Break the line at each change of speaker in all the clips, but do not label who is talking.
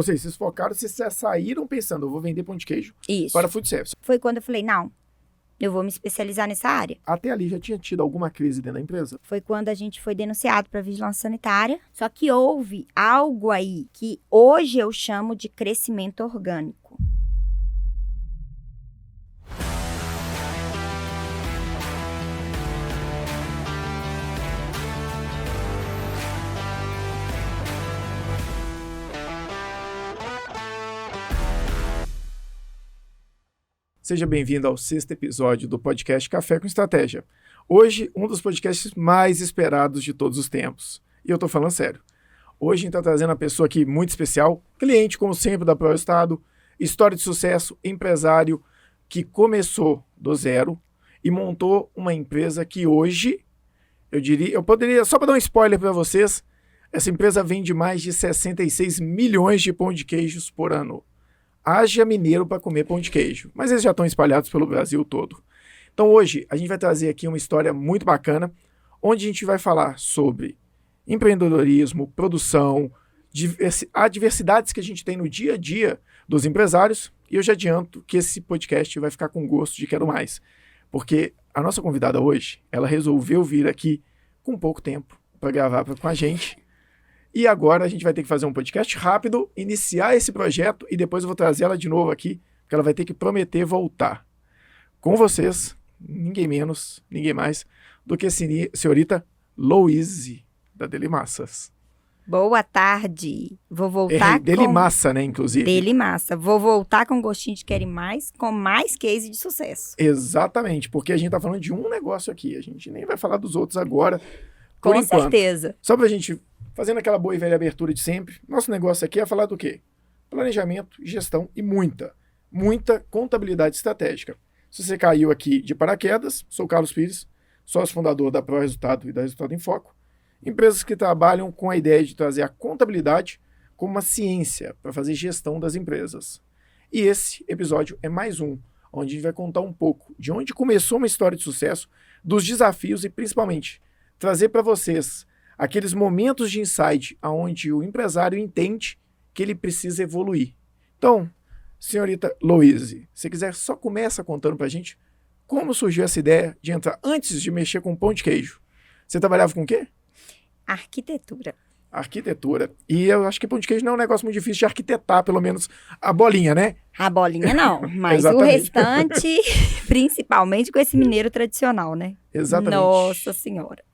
Ou seja, vocês focaram, vocês saíram pensando, eu vou vender pão de queijo
Isso.
para food service.
Foi quando eu falei, não, eu vou me especializar nessa área.
Até ali já tinha tido alguma crise dentro da empresa?
Foi quando a gente foi denunciado para vigilância sanitária. Só que houve algo aí que hoje eu chamo de crescimento orgânico.
Seja bem-vindo ao 6º episódio do podcast Café com Estratégia. Hoje, um dos podcasts mais esperados de todos os tempos. E eu tô falando sério. Hoje a gente tá trazendo uma pessoa aqui muito especial, cliente, como sempre, da ProEstado, história de sucesso, empresário, que começou do zero e montou uma empresa que hoje, eu poderia, só para dar um spoiler para vocês, essa empresa vende mais de 66 milhões de pão de queijos por ano. Haja mineiro para comer pão de queijo, mas eles já estão espalhados pelo Brasil todo. Então hoje a gente vai trazer aqui uma história muito bacana, onde a gente vai falar sobre empreendedorismo, produção, adversidades que a gente tem no dia a dia dos empresários, e eu já adianto que esse podcast vai ficar com gosto de quero mais, porque a nossa convidada hoje, ela resolveu vir aqui com pouco tempo para gravar com a gente. E agora a gente vai ter que fazer um podcast rápido, iniciar esse projeto e depois eu vou trazer ela de novo aqui, porque ela vai ter que prometer voltar. Com vocês, ninguém menos, ninguém mais do que a senhorita Louise, da Delimassas.
Boa tarde. Vou voltar com...
Delimassa, né, inclusive?
Delimassa. Vou voltar com gostinho de quero mais, com mais case de sucesso.
Exatamente, porque a gente tá falando de um negócio aqui, a gente nem vai falar dos outros agora,
Com certeza.
Só pra gente... Fazendo aquela boa e velha abertura de sempre, nosso negócio aqui é falar do quê? Planejamento, gestão e muita contabilidade estratégica. Se você caiu aqui de paraquedas, sou Carlos Pires, sócio fundador da Pro Resultado e da Resultado em Foco, empresas que trabalham com a ideia de trazer a contabilidade como uma ciência para fazer gestão das empresas. E esse episódio é mais um, onde a gente vai contar um pouco de onde começou uma história de sucesso, dos desafios e principalmente trazer para vocês aqueles momentos de insight onde o empresário entende que ele precisa evoluir. Então, senhorita Louise, se quiser, só começa contando pra gente como surgiu essa ideia de entrar antes de mexer com pão de queijo. Você trabalhava com o quê?
Arquitetura.
Arquitetura. E eu acho que pão de queijo não é um negócio muito difícil de arquitetar, pelo menos a bolinha, né?
A bolinha não, mas o restante, principalmente com esse mineiro tradicional, né?
Exatamente.
Nossa Senhora.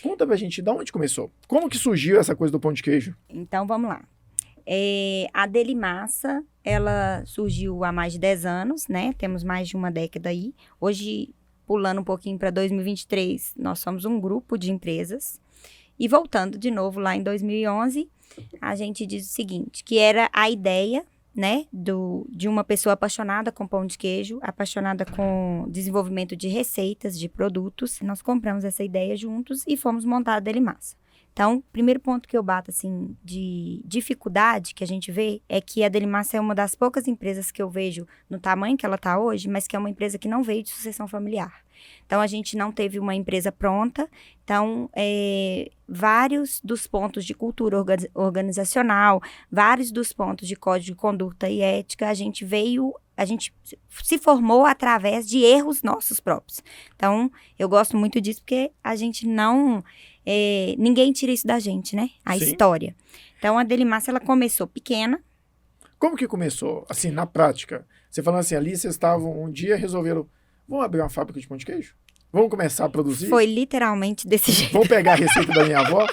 Conta pra gente de onde começou. Como que surgiu essa coisa do pão de queijo?
Então, vamos lá. A Delimassa, ela surgiu há mais de 10 anos, né? Temos mais de uma década aí. Hoje, pulando um pouquinho para 2023, nós somos um grupo de empresas. E voltando de novo lá em 2011, a gente diz o seguinte, que era a ideia, né, de uma pessoa apaixonada com pão de queijo, apaixonada com desenvolvimento de receitas, de produtos. Nós compramos essa ideia juntos e fomos montar a Delimassa. Então, primeiro ponto que eu bato, assim, de dificuldade que a gente vê é que a Delimassa é uma das poucas empresas que eu vejo no tamanho que ela está hoje, mas que é uma empresa que não veio de sucessão familiar. Então, a gente não teve uma empresa pronta. Então, vários dos pontos de cultura organizacional, vários dos pontos de código de conduta e ética, a gente se formou através de erros nossos próprios. Então, eu gosto muito disso porque a gente não... ninguém tira isso da gente, né? A
Sim.
História. Então, a Delimassa, ela começou pequena.
Como que começou? Assim, na prática. Você falando assim, ali vocês estavam um dia resolveram, vamos abrir uma fábrica de pão de queijo? Vamos começar a produzir?
Foi literalmente desse jeito.
Vamos pegar a receita da minha avó?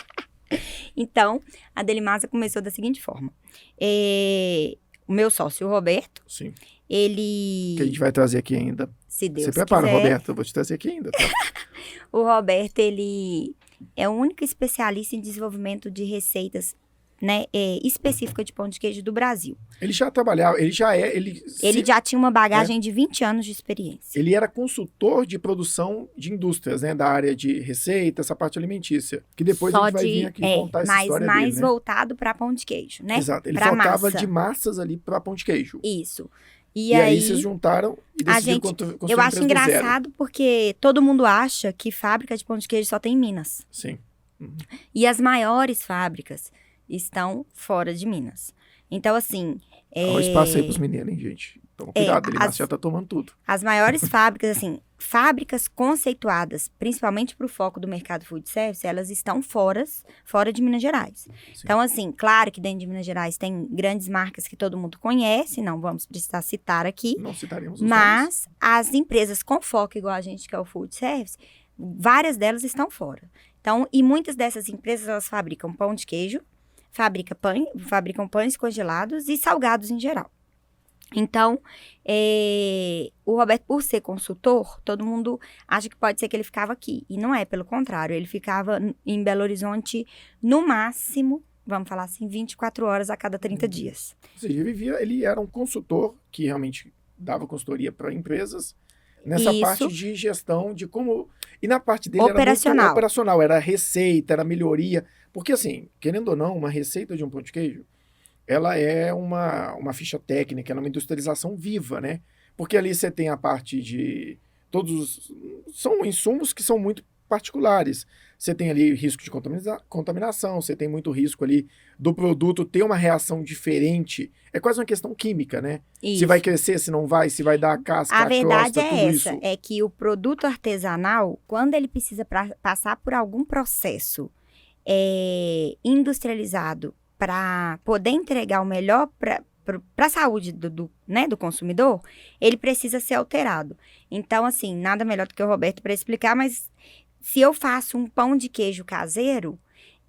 Então, a Delimassa começou da seguinte forma. O meu sócio, o Roberto,
Sim.
ele...
Que a gente vai trazer aqui ainda.
Se Deus
Você prepara,
quiser.
Roberto, eu vou te trazer aqui ainda, tá?
O Roberto, ele é o único especialista em desenvolvimento de receitas, né, específica de pão de queijo do Brasil.
Ele já trabalhava, ele
Já tinha uma bagagem de 20 anos de experiência.
Ele era consultor de produção de indústrias, né, da área de receita, essa parte alimentícia, que depois a gente vai vir aqui contar essa história dele,
mais
né?
voltado para pão de queijo, né?
Exato, ele
pra
focava
massa.
de massas ali para pão de queijo.
Isso.
E aí vocês juntaram e decidiram construir
eu acho
a empresa do zero.
engraçado porque todo mundo acha que fábrica de pão de queijo só tem em Minas.
Sim.
E as maiores fábricas estão fora de Minas. Então, assim...
Dá um espaço aí pros meninos, hein, gente? Toma cuidado, ele já tá tomando tudo.
As maiores fábricas, assim, fábricas conceituadas, principalmente para o foco do mercado food service, elas estão fora de Minas Gerais. Sim. Então, assim, claro que dentro de Minas Gerais tem grandes marcas que todo mundo conhece, não vamos precisar citar aqui.
Não citaremos os
mas nomes. As empresas com foco igual a gente, que é o food service, várias delas estão fora. Então, e muitas dessas empresas, elas fabricam pão de queijo, fabricam pães congelados e salgados em geral. Então, o Roberto, por ser consultor, todo mundo acha que pode ser que ele ficava aqui. E não é, pelo contrário. Ele ficava em Belo Horizonte, no máximo, vamos falar assim, 24 horas a cada 30 dias.
Ou seja, ele era um consultor que realmente dava consultoria para empresas nessa parte de gestão, de como... E na parte dele
operacional.
Era muito operacional, era receita, era melhoria. Porque assim, querendo ou não, uma receita de um pão de queijo, ela é uma ficha técnica, ela é uma industrialização viva, né? Porque ali você tem a parte de... São insumos que são muito particulares. Você tem ali risco de contaminação, você tem muito risco ali do produto ter uma reação diferente. É quase uma questão química, né?
Isso.
Se vai crescer, se não vai, se vai dar a casca, a
verdade
crosta, tudo
essa,
isso.
é que o produto artesanal, quando ele precisa passar por algum processo industrializado para poder entregar o melhor para a saúde do consumidor, ele precisa ser alterado. Então, assim, nada melhor do que o Roberto para explicar, mas se eu faço um pão de queijo caseiro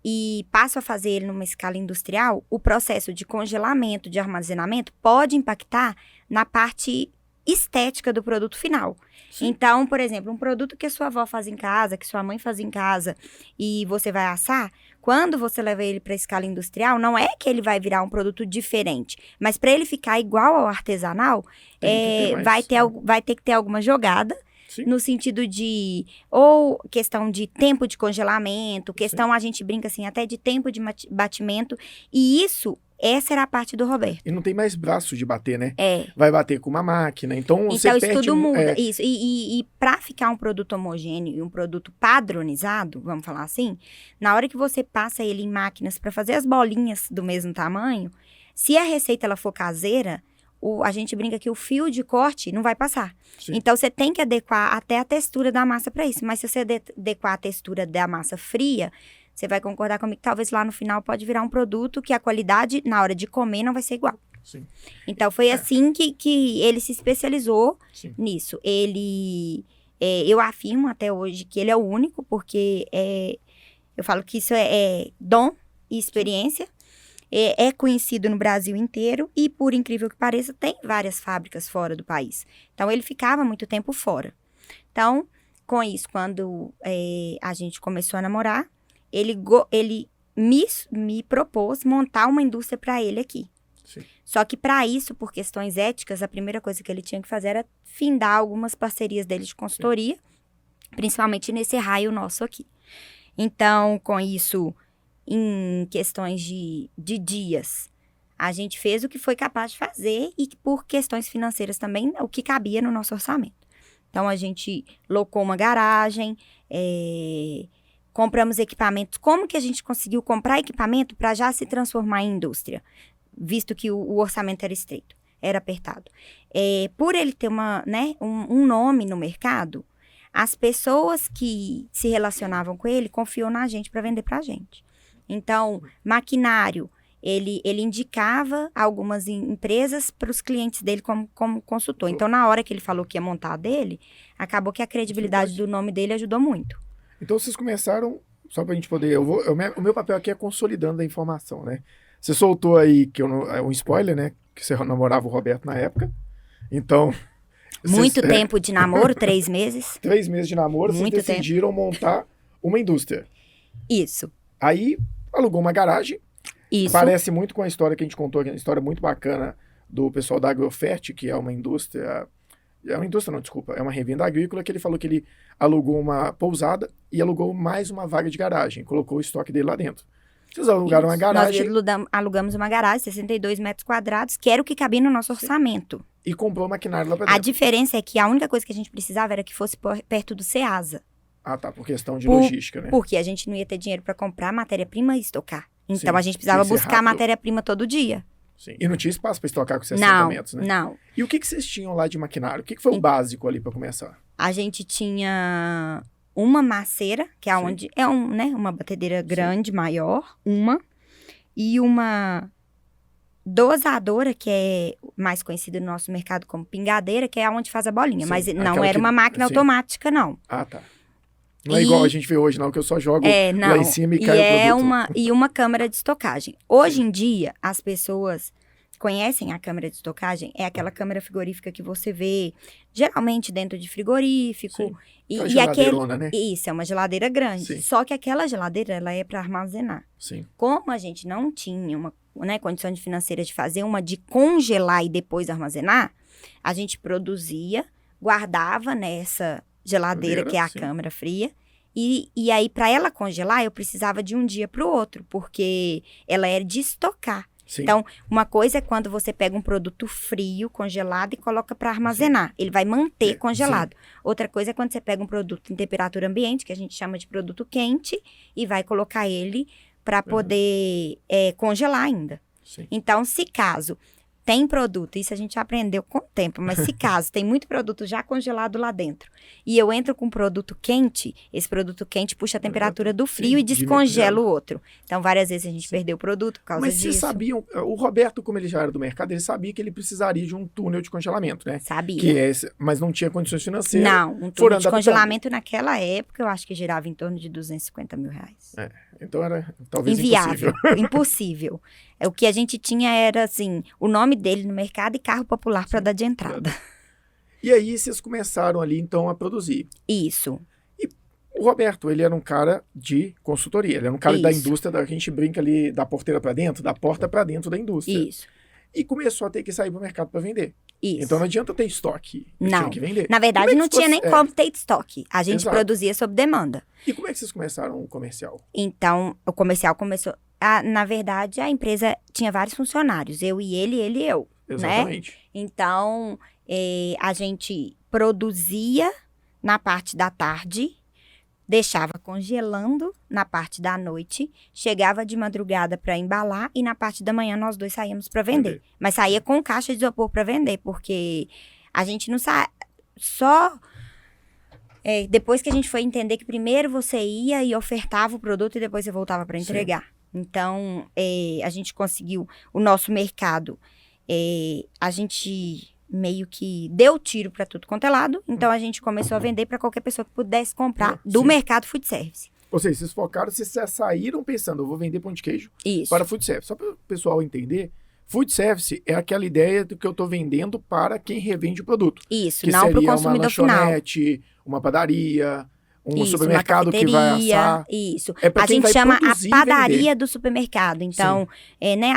e passo a fazer ele numa escala industrial, o processo de congelamento, de armazenamento, pode impactar na parte estética do produto final. Sim. Então, por exemplo, um produto que a sua avó faz em casa, que sua mãe faz em casa, e você vai assar, quando você leva ele para a escala industrial, não é que ele vai virar um produto diferente, mas para ele ficar igual ao artesanal, vai ter que ter alguma jogada. Sim. No sentido de, ou questão de tempo de congelamento, questão, a gente brinca assim, até de tempo de batimento, e essa era a parte do Roberto.
E não tem mais braço de bater, né? Vai bater com uma máquina, então você
isso
perde...
tudo muda, isso. E para ficar um produto homogêneo e um produto padronizado, vamos falar assim, na hora que você passa ele em máquinas para fazer as bolinhas do mesmo tamanho, se a receita ela for caseira, a gente brinca que o fio de corte não vai passar. Sim. Então, você tem que adequar até a textura da massa para isso. Mas se você adequar a textura da massa fria, você vai concordar comigo que talvez lá no final pode virar um produto que a qualidade, na hora de comer, não vai ser igual.
Sim.
Então, foi assim que ele se especializou nisso. Eu afirmo até hoje que ele é o único, porque eu falo que isso é dom e experiência. É conhecido no Brasil inteiro e, por incrível que pareça, tem várias fábricas fora do país. Então, ele ficava muito tempo fora. Então, com isso, quando a gente começou a namorar, ele me propôs montar uma indústria para ele aqui. Sim. Só que, para isso, por questões éticas, a primeira coisa que ele tinha que fazer era findar algumas parcerias dele de consultoria, principalmente nesse raio nosso aqui. Então, com isso... em questões de dias, a gente fez o que foi capaz de fazer e por questões financeiras também, o que cabia no nosso orçamento. Então, a gente locou uma garagem, compramos equipamentos. Como que a gente conseguiu comprar equipamento para já se transformar em indústria? Visto que o orçamento era estreito, era apertado. Por ele ter um nome no mercado, as pessoas que se relacionavam com ele confiou na gente para vender para a gente. Então, maquinário, ele indicava algumas empresas para os clientes dele como consultor. Então, na hora que ele falou que ia montar a dele, acabou que a credibilidade do nome dele ajudou muito.
Então, vocês começaram, só para a gente poder... o meu papel aqui é consolidando a informação, né? Você soltou aí, um spoiler, né? Que você namorava o Roberto na época. Então...
Muito tempo de namoro, 3 meses.
3 meses de namoro, vocês decidiram montar uma indústria.
Isso.
Aí... alugou uma garagem.
Isso.
Parece muito com a história que a gente contou, que é uma história muito bacana do pessoal da Agrofert, que é uma indústria... é uma revenda agrícola, que ele falou que ele alugou uma pousada e alugou mais uma vaga de garagem. Colocou o estoque dele lá dentro. Vocês alugaram uma garagem...
Nós alugamos uma garagem, 62 metros quadrados, que era o que cabia no nosso orçamento.
E comprou maquinário lá pra dentro.
A diferença é que a única coisa que a gente precisava era que fosse perto do Ceasa.
Ah, tá, por questão de logística, né?
Porque a gente não ia ter dinheiro para comprar matéria-prima e estocar. Então, a gente precisava buscar matéria-prima todo dia.
Sim. E não tinha espaço para estocar com 60
Não,
metros, né?
não.
E o que vocês tinham lá de maquinário? O que foi o básico ali para começar?
A gente tinha uma maceira, que é
Sim.
onde é uma batedeira grande, maior, e uma dosadora, que é mais conhecida no nosso mercado como pingadeira, que é onde faz a bolinha.
Sim,
Mas não
aquela
era
que-
uma máquina
sim.
automática, não.
Ah, tá. Não é igual a gente vê hoje, não, que eu só jogo
Não.
lá em cima e
E
cai
é
o produto.
uma câmara de estocagem. Hoje em dia, as pessoas conhecem a câmara de estocagem, é aquela câmara frigorífica que você vê geralmente dentro de frigorífico.
Sim.
E,
Aquela
e aquele,
geladeirona, né?
isso, é uma geladeira grande.
Sim.
Só que aquela geladeira, ela é para armazenar.
Sim.
Como a gente não tinha uma condição financeira de fazer uma de congelar e depois armazenar, a gente produzia, guardava nessa geladeira, que é a
Sim.
câmara fria. E aí, para ela congelar, eu precisava de um dia para o outro, porque ela era de estocar.
Sim.
Então, uma coisa é quando você pega um produto frio, congelado, e coloca para armazenar. Ele vai manter congelado. Outra coisa é quando você pega um produto em temperatura ambiente, que a gente chama de produto quente, e vai colocar ele para poder congelar ainda.
Sim.
Então, se caso tem produto, isso a gente aprendeu com o tempo, mas se caso tem muito produto já congelado lá dentro, e eu entro com um produto quente, esse produto quente puxa a temperatura do frio
Sim,
e descongela o outro. Então, várias vezes a gente perdeu o produto por causa
Mas
disso.
vocês sabiam, o Roberto, como ele já era do mercado, ele sabia que ele precisaria de um túnel de congelamento, né?
Sabia.
Mas não tinha condições financeiras.
Não, um túnel de congelamento naquela época, eu acho que girava em torno de R$250 mil.
Então era talvez
Inviável,
impossível.
impossível. O que a gente tinha era, assim, o nome dele no mercado e carro popular para dar de entrada.
E aí vocês começaram ali, então, a produzir.
Isso.
O Roberto, ele era um cara de consultoria, ele era um cara da
Isso.
indústria, a gente brinca ali da porteira para dentro, da porta para dentro da indústria.
Isso.
E começou a ter que sair para o mercado para vender.
Isso.
Então não adianta ter estoque, eu
Não.
tinha que vender.
Na verdade,
Como é que
não tinha nem
ficou-
como ter estoque. A gente
Exato.
produzia sob demanda.
E como é que vocês começaram o comercial?
Então, o comercial começou... na verdade, a empresa tinha vários funcionários. Eu e ele e eu.
Exatamente.
Então, a gente produzia na parte da tarde, deixava congelando na parte da noite, chegava de madrugada para embalar e na parte da manhã nós dois saíamos para vender. Mas saía com caixa de isopor para vender, porque a gente não só depois que a gente foi entender que primeiro você ia e ofertava o produto e depois você voltava para entregar. Então, a gente conseguiu o nosso mercado. A gente meio que deu tiro para tudo quanto é lado. Então, a gente começou a vender para qualquer pessoa que pudesse comprar do mercado food service.
Ou seja, vocês focaram, vocês saíram pensando, eu vou vender pão de queijo
Isso.
para food service. Só para o pessoal entender, food service é aquela ideia do que eu estou vendendo para quem revende o produto.
Isso,
Que
não para o
seria
consumidor
uma
final.
lanchonete, uma padaria, um
Isso,
supermercado
uma
que vai assar.
Isso.
É pra
A
quem
gente
vai
chama a
produzir e
padaria
vender.
do supermercado. Então,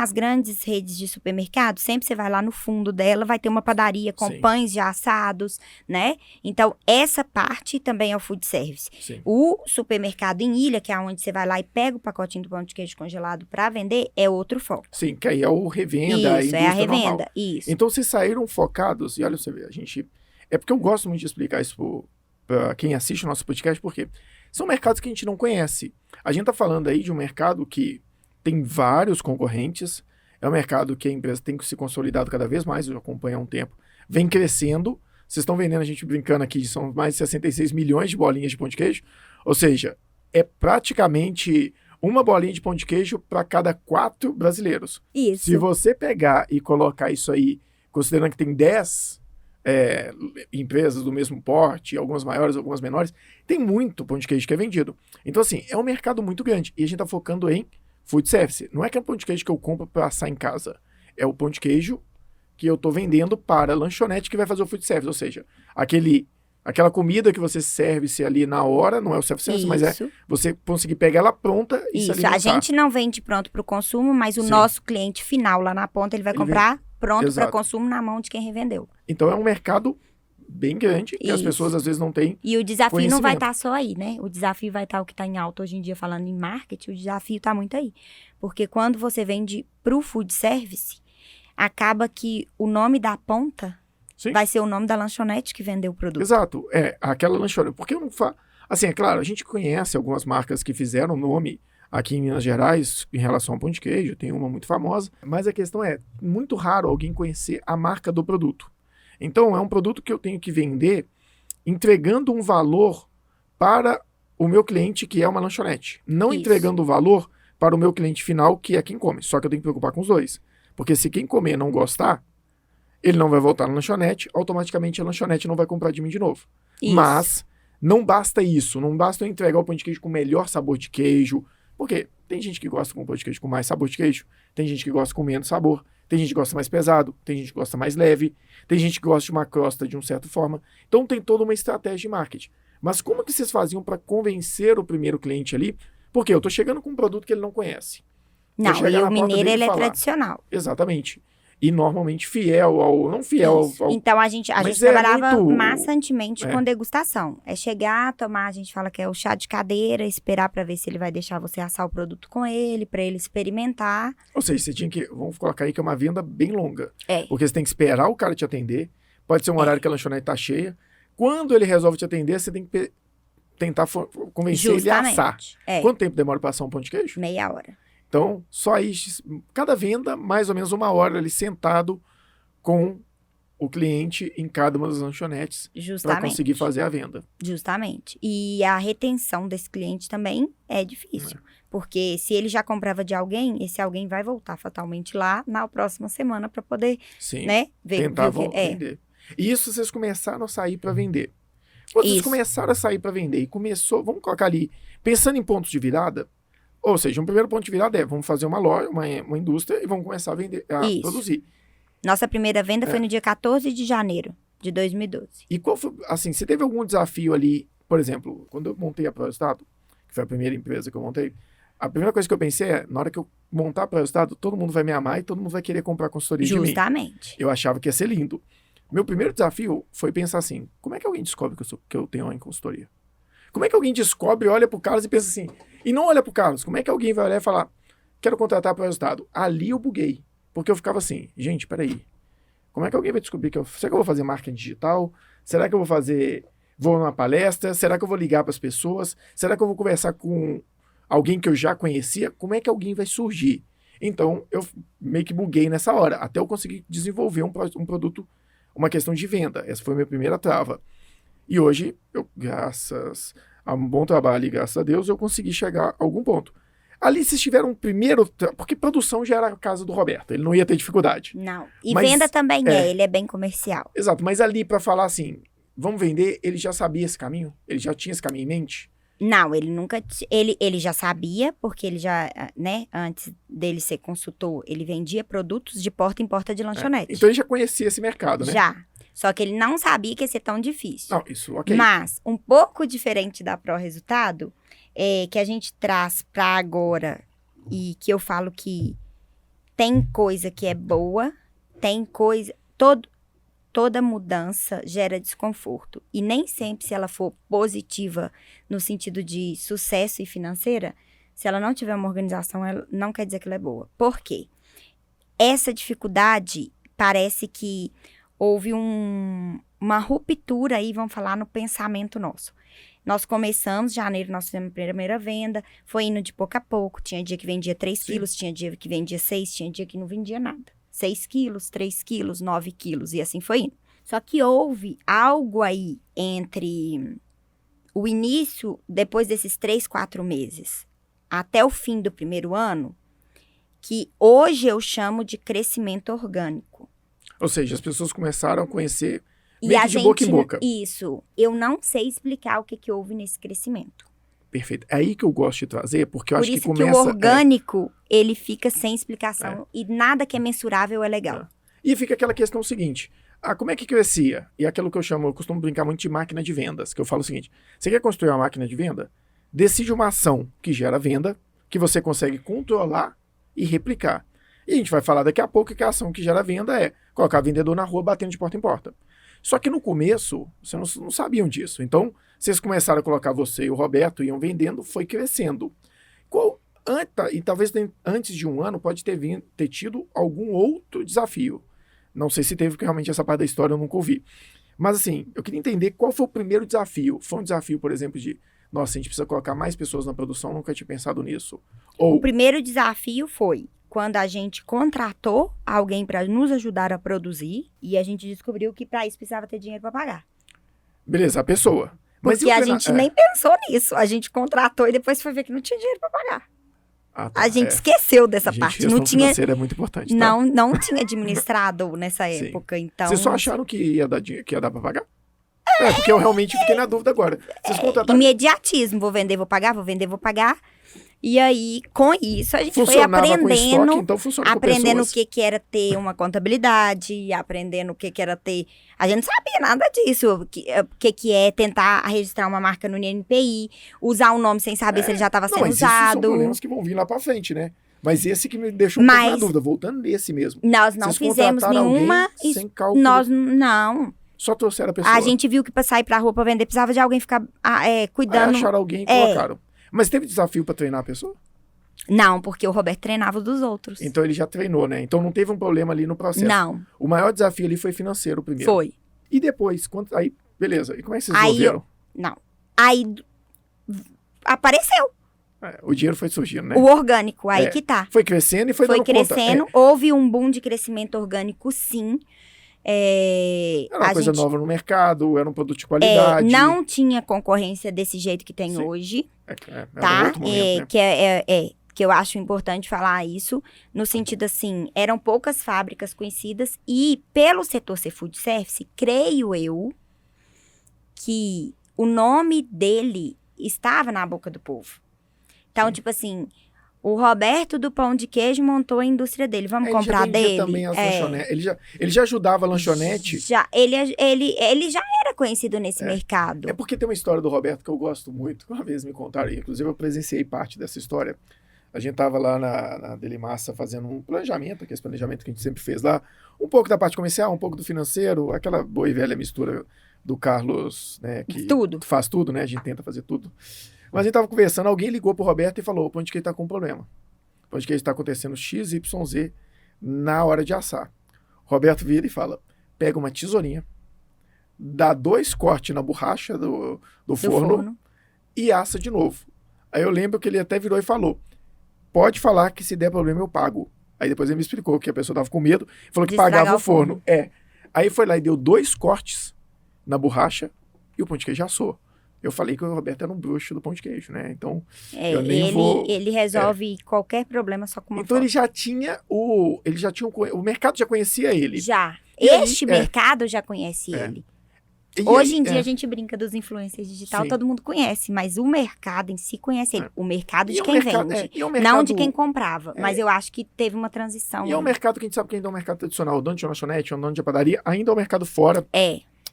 as grandes redes de supermercado, sempre você vai lá no fundo dela, vai ter uma padaria com
Sim.
pães já assados, né? Então, essa parte também é o food service.
Sim.
O supermercado em ilha, que é onde você vai lá e pega o pacotinho do pão de queijo congelado para vender, é outro foco.
Sim, que aí é o revenda,
Isso,
a
é a
indústria
revenda.
normal.
Isso.
Então vocês saíram focados, e olha você vê, é porque eu gosto muito de explicar isso para quem assiste o nosso podcast, porque são mercados que a gente não conhece. A gente tá falando aí de um mercado que tem vários concorrentes, é um mercado que a empresa tem que se consolidar cada vez mais, eu acompanho há um tempo, vem crescendo. Vocês estão vendendo, a gente brincando aqui, são mais de 66 milhões de bolinhas de pão de queijo, ou seja, é praticamente uma bolinha de pão de queijo para cada 4 brasileiros.
Isso.
Se você pegar e colocar isso aí, considerando que tem 10 empresas do mesmo porte, algumas maiores, algumas menores, tem muito pão de queijo que é vendido. Então, assim, é um mercado muito grande. E a gente tá focando em food service. Não é que é um pão de queijo que eu compro para assar em casa. É o pão de queijo que eu tô vendendo para a lanchonete que vai fazer o food service. Ou seja, aquela comida que você serve-se ali na hora, não é o self-service, mas é você conseguir pegar ela pronta e se
Isso,
alimentar.
a gente não vende pronto para o consumo, mas o
Sim.
nosso cliente final lá na ponta, ele vai comprar pronto para
Exato.
consumo na mão de quem revendeu.
Então é um mercado bem grande, que as
Isso.
pessoas às vezes não têm.
E o desafio não vai
Conhecimento.
estar só aí, né? O desafio vai estar o que está em alta hoje em dia falando em marketing, o desafio está muito aí. Porque quando você vende para o food service, acaba que o nome da ponta
Sim.
vai ser o nome da lanchonete que vendeu o produto.
Exato, aquela lanchonete. Porque eu não faço. Assim, é claro, a gente conhece algumas marcas que fizeram nome aqui em Minas Gerais em relação ao pão de queijo, tem uma muito famosa, mas a questão é, muito raro alguém conhecer a marca do produto. Então, é um produto que eu tenho que vender entregando um valor para o meu cliente, que é uma lanchonete. Não entregando o valor para o meu cliente final, que é quem come. Só que eu tenho que me preocupar com os dois. Porque se quem comer não gostar, ele não vai voltar na lanchonete, automaticamente a lanchonete não vai comprar de mim de novo. Isso. Mas não basta isso, não basta eu entregar o pão de queijo com o melhor sabor de queijo, porque tem gente que gosta com pão de queijo com mais sabor de queijo, tem gente que gosta com menos sabor, tem gente que gosta mais pesado, tem gente que gosta mais leve, tem gente que gosta de uma crosta de uma certa forma. Então tem toda uma estratégia de marketing. Mas como que vocês faziam para convencer o primeiro cliente ali? Porque eu estou chegando com um produto que ele não conhece.
Não, e o mineiro ele é tradicional.
Exatamente. E normalmente fiel ao... Não fiel ao...
Então a gente trabalhava maçantemente com degustação. É chegar, tomar, a gente fala que é o chá de cadeira, esperar para ver se ele vai deixar você assar o produto com ele, para ele experimentar.
Ou seja, você tinha que... Vamos colocar aí que é uma venda bem longa. Porque você tem que esperar o cara te atender. Pode ser um horário que a lanchonete tá cheia. Quando ele resolve te atender, você tem que tentar convencer ele a assar. Quanto tempo demora para assar um pão de queijo?
Meia hora.
Então, só aí, cada venda, mais ou menos uma hora ali sentado com o cliente em cada uma das lanchonetes para conseguir fazer a venda.
Justamente. E a retenção desse cliente também é difícil. Porque se ele já comprava de alguém, esse alguém vai voltar fatalmente lá na próxima semana para poder
tentar vender. E isso vocês começaram a sair para vender. Quando vocês começaram a sair para vender e começou, vamos colocar ali, pensando em pontos de virada, ou seja, um primeiro ponto de virada é, vamos fazer uma loja, uma indústria e vamos começar a vender, a produzir.
Nossa primeira venda foi no dia 14 de janeiro de 2012.
E qual foi, assim, você teve algum desafio ali, por exemplo, quando eu montei a ProRestado, que foi a primeira empresa que eu montei, a primeira coisa que eu pensei é, na hora que eu montar a ProRestado, todo mundo vai me amar e todo mundo vai querer comprar consultoria de mim.
Justamente.
Eu achava que ia ser lindo. Meu primeiro desafio foi pensar assim, como é que alguém descobre que eu tenho uma consultoria? Como é que alguém descobre, olha pro Carlos e pensa assim, e não olha pro Carlos, como é que alguém vai olhar e falar, quero contratar para o resultado? Ali eu buguei, porque eu ficava assim, gente, peraí, como é que alguém vai descobrir será que eu vou fazer marketing digital? Será que eu vou numa palestra? Será que eu vou ligar para as pessoas? Será que eu vou conversar com alguém que eu já conhecia? Como é que alguém vai surgir? Então, eu meio que buguei nessa hora, até eu conseguir desenvolver um produto, uma questão de venda. Essa foi a minha primeira trava. E hoje, graças a um bom trabalho e graças a Deus, eu consegui chegar a algum ponto. Ali, vocês tiveram um primeiro... Porque produção já era a casa do Roberto, ele não ia ter dificuldade.
Não, e venda também ele é bem comercial.
Exato, mas ali para falar assim, vamos vender, ele já sabia esse caminho? Ele já tinha esse caminho em mente?
Não, ele nunca... Ele já sabia, porque ele já, né, antes dele ser consultor, ele vendia produtos de porta em porta de lanchonete.
Então ele já conhecia esse mercado, né?
Já. Só que ele não sabia que ia ser tão difícil.
Não, isso, ok.
Mas, um pouco diferente da Pró-Resultado, que a gente traz para agora, e que eu falo que tem coisa que é boa, tem coisa... Toda mudança gera desconforto. E nem sempre, se ela for positiva no sentido de sucesso e financeira, se ela não tiver uma organização, ela não quer dizer que ela é boa. Por quê? Essa dificuldade parece que houve uma ruptura aí, vamos falar, no pensamento nosso. Nós começamos, em janeiro, nós fizemos a primeira venda, foi indo de pouco a pouco. Tinha dia que vendia 3 quilos, tinha dia que vendia 6, tinha dia que não vendia nada. 6 quilos, 3 quilos, 9 quilos, e assim foi indo. Só que houve algo aí entre o início, depois desses 3, 4 meses, até o fim do primeiro ano, que hoje eu chamo de crescimento orgânico.
Ou seja, as pessoas começaram a conhecer meio que de boca em boca.
Isso. Eu não sei explicar o que houve nesse crescimento.
Perfeito. É aí que eu gosto de trazer, porque eu acho que começa...
Por isso que o orgânico, ele fica sem explicação. E nada que é mensurável é legal.
E fica aquela questão seguinte. Como é que crescia? E aquilo que eu costumo brincar muito de máquina de vendas, que eu falo o seguinte. Você quer construir uma máquina de venda? Decide uma ação que gera venda, que você consegue controlar e replicar. E a gente vai falar daqui a pouco que a ação que gera venda é colocar vendedor na rua batendo de porta em porta. Só que no começo, vocês não sabiam disso. Então, vocês começaram a colocar você e o Roberto, iam vendendo, foi crescendo. E talvez antes de um ano pode ter tido algum outro desafio. Não sei se teve, porque realmente essa parte da história eu nunca ouvi. Mas assim, eu queria entender qual foi o primeiro desafio. Foi um desafio, por exemplo, de nossa, a gente precisa colocar mais pessoas na produção, nunca tinha pensado nisso. Ou,
O primeiro desafio foi quando a gente contratou alguém para nos ajudar a produzir e a gente descobriu que para isso precisava ter dinheiro para pagar.
beleza, a pessoa. Mas
Porque
e o
a
treina-
gente nem pensou nisso. A gente contratou e depois foi ver que não tinha dinheiro para pagar.
Ah, tá,
A gente esqueceu dessa
Gente,
parte.
gestão
Não tinha,
financeira é muito importante, tá?
não tinha administrado nessa
Sim.
época. Então,
Vocês só acharam que ia dar dinheiro, que ia dar pra pagar? É, porque eu realmente fiquei na dúvida agora. Vocês contrataram...
imediatismo. Vou vender, vou pagar, vou vender, vou pagar. E aí, com isso, a gente foi
Funcionava com estoque,
aprendendo.
então funciona com
Aprendendo o
pessoas.
que era ter uma contabilidade, aprendendo o que era ter... A gente não sabia nada disso, o que é tentar registrar uma marca no INPI, usar um nome sem saber se ele já estava
Não,
sendo
mas isso são
usado.
problemas que vão vir lá pra frente, né? Mas esse que me deixou um pouco na
Mas-
dúvida, voltando nesse mesmo.
Nós não
Vocês
fizemos
contrataram
nenhuma...
alguém sem cálculo,
Nós não.
só trouxeram a pessoa.
A gente viu que para sair pra rua pra vender precisava de alguém ficar
Aí
cuidando.
acharam alguém e
É.
colocaram. Mas teve desafio pra treinar a pessoa?
Não, porque o Roberto treinava os dos outros.
Então ele já treinou, né? Então não teve um problema ali no processo.
Não,
O maior desafio ali foi financeiro primeiro.
foi.
E depois, aí, beleza. E como é que vocês
Aí
resolveram?
Não. Aí apareceu
O dinheiro foi surgindo, né?
o orgânico, aí
É.
que tá.
Foi crescendo e foi
Foi
dando conta.
crescendo, houve um boom de crescimento orgânico, sim.
Era uma
A
coisa
gente,
nova no mercado, era um produto de qualidade.
não tinha concorrência desse jeito que tem
Sim.
hoje,
Era
tá?
outro momento, né?
Que eu acho importante falar isso, no sentido assim, eram poucas fábricas conhecidas e pelo setor ser food service, creio eu que o nome dele estava na boca do povo. Então,
Sim.
tipo assim, o Roberto do Pão de Queijo montou a indústria dele, vamos
Ele já
comprar
vendia
dele?
também as lanchonetes. Ele já ajudava a lanchonete.
Ele já era conhecido nesse mercado.
É porque tem uma história do Roberto que eu gosto muito. Uma vez me contaram, e inclusive eu presenciei parte dessa história. A gente tava lá na Delimassa fazendo um planejamento, que é esse planejamento que a gente sempre fez lá. Um pouco da parte comercial, um pouco do financeiro, aquela boa e velha mistura do Carlos, né? Que
Tudo.
faz tudo, né? A gente tenta fazer tudo. Mas a gente tava conversando, alguém ligou pro Roberto e falou: o pão de queijo tá com um problema. O pão de queijo tá acontecendo X, Y, Z na hora de assar. O Roberto vira e fala: pega uma tesourinha, dá 2 cortes na borracha do forno e assa de novo. Aí eu lembro que ele até virou e falou: pode falar que se der problema eu pago. Aí depois ele me explicou que a pessoa tava com medo, falou que
De
pagava
estragar
o
o
forno. Aí foi lá e deu 2 cortes na borracha e o pão de queijo assou. Eu falei que o Roberto era um bruxo do pão de queijo, né? Então, eu nem vou...
Ele resolve qualquer problema só com uma
Então
foto.
ele já tinha o mercado já conhecia ele.
Já.
E aí,
Este mercado já conhece
É.
ele.
E
Hoje
aí,
em dia a gente brinca dos influencers digital,
Sim.
todo mundo conhece, mas o mercado em si conhece ele. O mercado
E
de
é um
quem
mercado-
vende,
e é um
não
mercado-
de quem comprava. Mas eu acho que teve uma transição.
E é um mercado que a gente sabe que ainda é um mercado tradicional. O dono de uma lanchonete, o dono de uma padaria, ainda é um mercado fora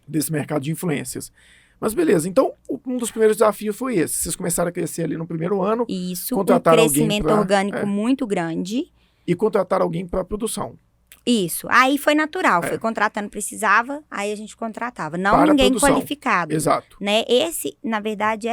desse mercado de influências. Mas beleza, então um dos primeiros desafios foi esse. Vocês começaram a crescer ali no primeiro ano
Isso, um
Contrataram alguém
crescimento
pra-
orgânico muito grande.
e contrataram alguém para produção.
Isso. Aí foi natural,
É.
foi contratando, precisava, aí a gente contratava. Não
Para a
ninguém
produção.
qualificado.
Exato.
Né? Na verdade,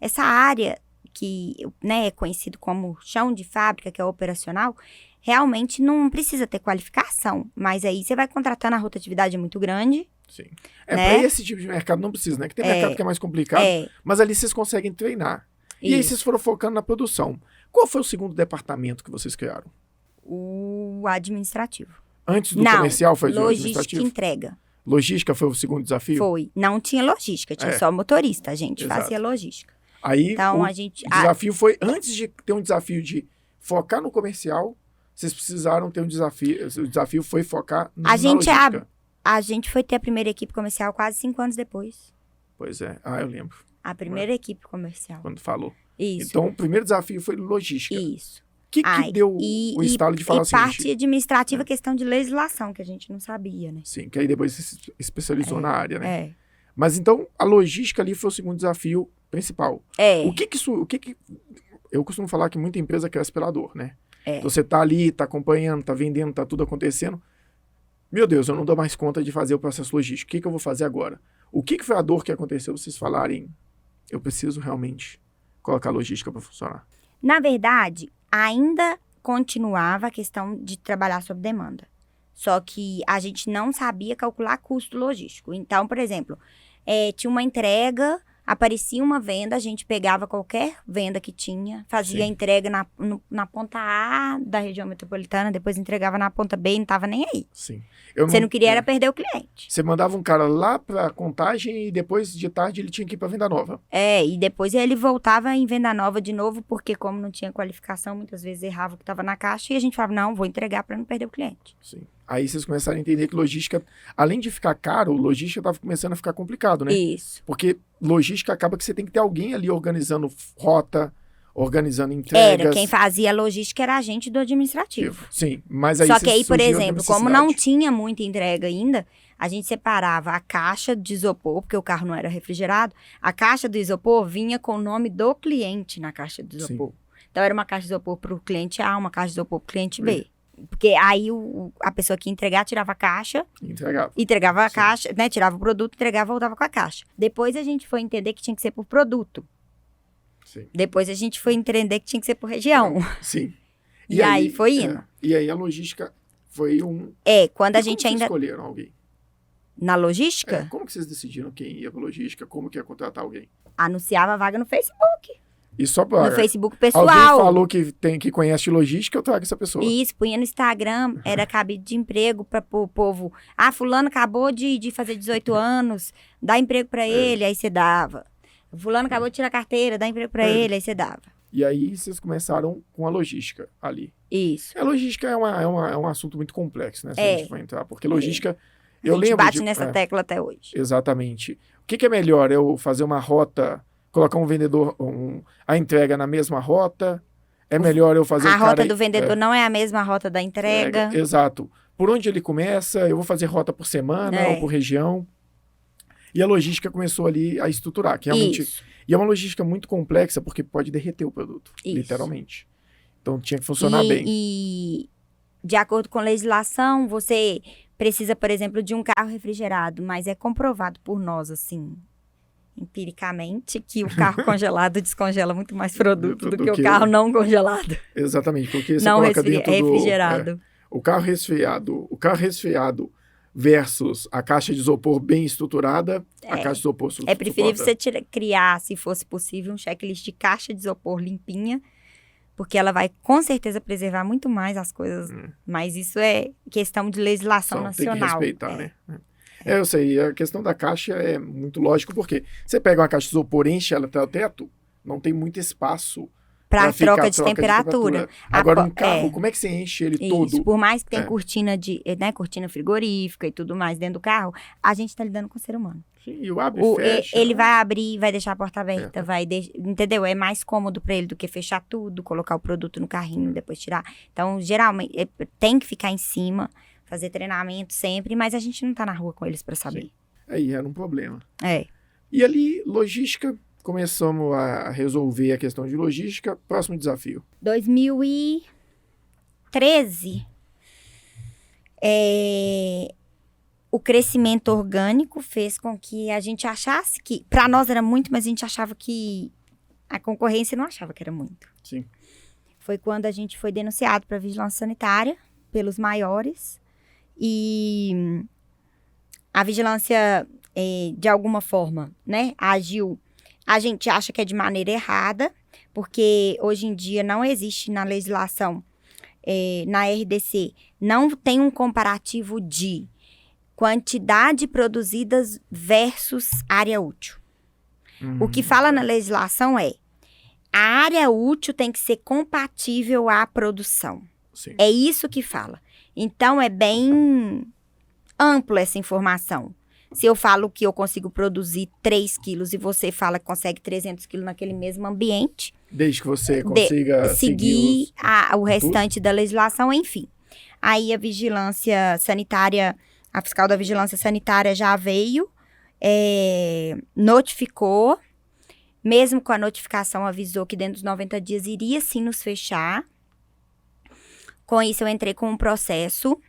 essa área que, né, é conhecido como chão de fábrica, que é operacional, realmente não precisa ter qualificação. Mas aí você vai contratando, a rotatividade é muito grande.
Sim.
Né?
Para esse tipo de mercado não precisa, né? Que tem mercado que é mais complicado, mas ali vocês conseguem treinar. E aí
Isso.
vocês foram focando na produção. Qual foi o segundo departamento que vocês criaram?
O administrativo.
Antes do
Não,
comercial foi o
logística e
administrativo?
entrega.
Logística foi o segundo desafio?
Foi. Não tinha logística, tinha
É.
só motorista, a gente
Exato.
fazia logística.
Aí
Então,
o
a gente...
desafio foi, antes de ter um desafio de focar no comercial, vocês precisaram ter um desafio. O desafio foi focar na
gente
logística.
A gente foi ter a primeira equipe comercial quase 5 anos depois.
Pois é. Eu lembro
A primeira equipe comercial.
quando falou.
Isso.
Então, o primeiro desafio foi logística.
Isso.
O que deu o estalo de falar assim?
parte administrativa, questão de legislação, que a gente não sabia, né?
Sim, que aí depois você se especializou na área, né?
É.
Mas então, a logística ali foi o segundo desafio principal.
É.
Eu costumo falar que muita empresa cresce pela dor, né?
É.
Então, você tá ali, tá acompanhando, tá vendendo, tá tudo acontecendo. Meu Deus, eu não dou mais conta de fazer o processo logístico. O que eu vou fazer agora? O que foi a dor que aconteceu vocês falarem? Eu preciso realmente colocar a logística para funcionar.
Na verdade, ainda continuava a questão de trabalhar sob demanda. Só que a gente não sabia calcular custo logístico. Então, por exemplo, tinha uma entrega aparecia uma venda, a gente pegava qualquer venda que tinha, fazia a entrega na ponta A da região metropolitana, depois entregava na ponta B e não tava nem aí.
Sim.
Você não queria era perder o cliente.
Você mandava um cara lá pra Contagem e depois de tarde ele tinha que ir pra Venda Nova.
E depois ele voltava em Venda Nova de novo, porque como não tinha qualificação, muitas vezes errava o que estava na caixa e a gente falava, não, vou entregar para não perder o cliente.
Sim. Aí vocês começaram a entender que logística, além de ficar caro, logística estava começando a ficar complicado, né?
Isso.
Porque logística acaba que você tem que ter alguém ali organizando rota, organizando entregas.
Quem fazia a logística era a gente do administrativo.
Sim, mas aí
Só que aí, por
surgiu a
exemplo, como não tinha muita entrega ainda, a gente separava a caixa de isopor, porque o carro não era refrigerado, a caixa do isopor vinha com o nome do cliente na caixa do isopor. Sim. Então era uma caixa de isopor para o cliente A, uma caixa de isopor para o cliente B. Porque aí a pessoa que ia entregar tirava a caixa, entregava a caixa, né? Tirava o produto, entregava e voltava com a caixa. Depois a gente foi entender que tinha que ser por produto.
Sim.
Depois a gente foi entender que tinha que ser por região.
Sim.
E aí foi indo.
E aí a logística foi um...
Quando a gente ainda...
Como vocês escolheram alguém?
Na logística?
Como que vocês decidiram quem ia pra logística? Como que ia contratar alguém?
Anunciava a vaga no Facebook.
E só para...
No Facebook pessoal.
Alguém falou que conhece logística, eu trago essa pessoa.
Isso, punha no Instagram, era cabide de emprego para o povo. Fulano acabou de fazer 18 anos, dá emprego para ele, aí você dava. Fulano acabou de tirar carteira, dá emprego para ele, aí você dava.
E aí vocês começaram com a logística ali.
Isso.
A logística é um assunto muito complexo, né? Se a gente for entrar, porque logística...
A gente bate nessa tecla até hoje.
Exatamente. O que é melhor? Eu fazer uma rota... Colocar um vendedor, a entrega na mesma rota. É melhor eu fazer...
A rota do vendedor não é a mesma rota da entrega.
Exato. Por onde ele começa, eu vou fazer rota por semana ou por região. E a logística começou ali a estruturar. Que realmente, e é uma logística muito complexa, porque pode derreter o produto, literalmente. Então tinha que funcionar bem.
E de acordo com a legislação, você precisa, por exemplo, de um carro refrigerado, mas é comprovado por nós, assim... empiricamente, que o carro congelado descongela muito mais produto do que o carro não congelado.
Exatamente, porque você
não
coloca dentro
refrigerado.
O carro resfriado versus a caixa de isopor bem estruturada, a caixa de isopor suporta.
É preferível você criar, se fosse possível, um checklist de caixa de isopor limpinha, porque ela vai com certeza preservar muito mais as coisas, mas isso é questão de legislação nacional.
Tem que respeitar, né? Eu sei, a questão da caixa é muito lógico, porque você pega uma caixa de isopor, enche ela até o teto, não tem muito espaço
para troca de temperatura.
Agora, um carro, como é que você enche ele todo?
Por mais que tenha cortina cortina frigorífica e tudo mais dentro do carro, a gente está lidando com o ser humano.
Sim, e o abre e fecha.
Ele vai abrir, vai deixar a porta aberta, entendeu? É mais cômodo para ele do que fechar tudo, colocar o produto no carrinho, depois tirar. Então, geralmente, tem que ficar em cima, fazer treinamento sempre, mas a gente não tá na rua com eles para saber.
Sim. Aí era um problema.
E
ali, logística, começamos a resolver a questão de logística. Próximo desafio.
2013, o crescimento orgânico fez com que a gente achasse que... Para nós era muito, mas a gente achava que a concorrência não achava que era muito.
Sim.
Foi quando a gente foi denunciado para a vigilância sanitária pelos maiores. E a vigilância, de alguma forma, né, agiu. A gente acha que é de maneira errada, porque hoje em dia não existe na legislação, na RDC, não tem um comparativo de quantidade produzidas versus área útil. O que fala na legislação é a área útil tem que ser compatível à produção.
Sim.
É isso que fala. Então, é bem amplo essa informação. Se eu falo que eu consigo produzir 3 quilos e você fala que consegue 300 quilos naquele mesmo ambiente...
Desde que você consiga seguir
o restante da legislação, enfim. Aí a vigilância sanitária, a fiscal da vigilância sanitária já veio, notificou, mesmo com a notificação avisou que dentro dos 90 dias iria sim nos fechar. Com isso, eu entrei com um processo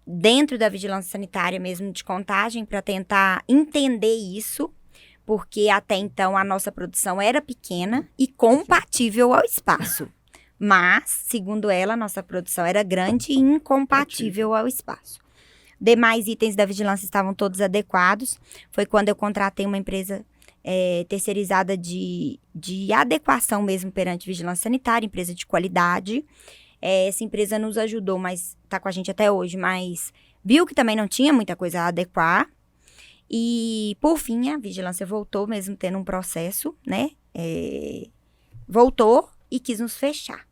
dentro da vigilância sanitária mesmo de Contagem para tentar entender isso, porque até então a nossa produção era pequena e compatível ao espaço. Mas, segundo ela, a nossa produção era grande e incompatível ao espaço. demais itens da vigilância estavam todos adequados. Foi quando eu contratei uma empresa terceirizada de adequação mesmo perante vigilância sanitária, empresa de qualidade. Essa empresa nos ajudou, mas está com a gente até hoje, mas viu que também não tinha muita coisa a adequar. E, por fim, a vigilância voltou, mesmo tendo um processo, né? Voltou e quis nos fechar.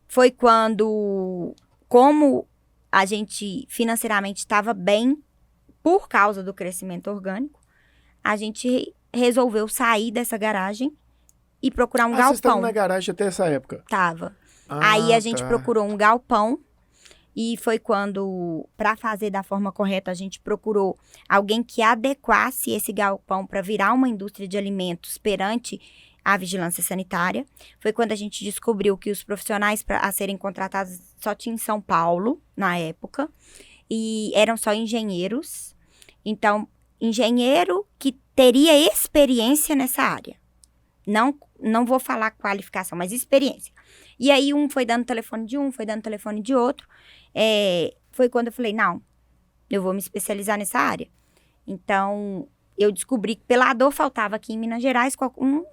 Foi quando, como a gente financeiramente estava bem, por causa do crescimento orgânico, a gente resolveu sair dessa garagem e procurar um galpão.
Vocês estavam na garagem até essa época?
Tava. Aí a gente procurou um galpão e foi quando, para fazer da forma correta, a gente procurou alguém que adequasse esse galpão para virar uma indústria de alimentos perante a vigilância sanitária. Foi quando a gente descobriu que os profissionais a serem contratados só tinha em São Paulo, na época, e eram só engenheiros. Então, engenheiro que teria experiência nessa área. Não vou falar qualificação, mas experiência. E aí, um foi dando telefone de um, foi dando telefone de outro. Foi quando eu falei, não, eu vou me especializar nessa área. Então, eu descobri que pela dor faltava aqui em Minas Gerais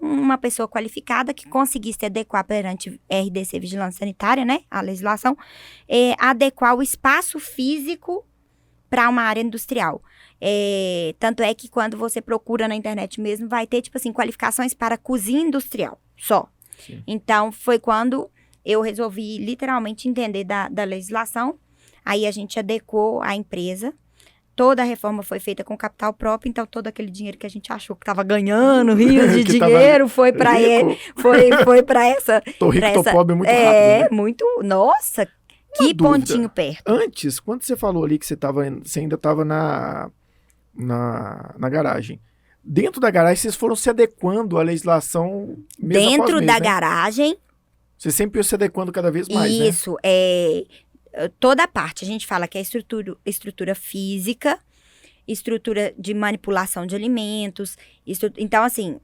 uma pessoa qualificada que conseguisse adequar perante RDC Vigilância Sanitária, né, a legislação, adequar o espaço físico para uma área industrial. Tanto é que quando você procura na internet mesmo, vai ter, tipo assim, qualificações para cozinha industrial, só.
Sim.
Então, foi quando eu resolvi literalmente entender da legislação. Aí a gente adequou a empresa. Toda a reforma foi feita com capital próprio, então todo aquele dinheiro que a gente achou que estava ganhando, rios de dinheiro, foi para foi para essa.
Tô rico, tô pobre muito rápido. Né?
Muito. Nossa, que pontinho perto.
Antes, quando você falou ali que você ainda estava na garagem. Dentro da garagem, vocês foram se adequando à legislação mês após
Dentro
mês,
da
né?
garagem.
Você sempre ia se adequando cada vez mais, né?
Isso, toda a parte. A gente fala que é estrutura física, estrutura de manipulação de alimentos. Então, assim,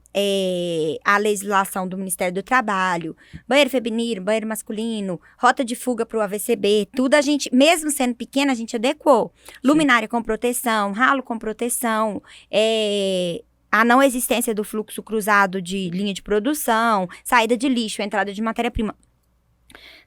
a legislação do Ministério do Trabalho, banheiro feminino, banheiro masculino, rota de fuga para o AVCB, tudo a gente, mesmo sendo pequena, a gente adequou. Luminária com proteção, ralo com proteção, a não existência do fluxo cruzado de linha de produção, saída de lixo, entrada de matéria-prima.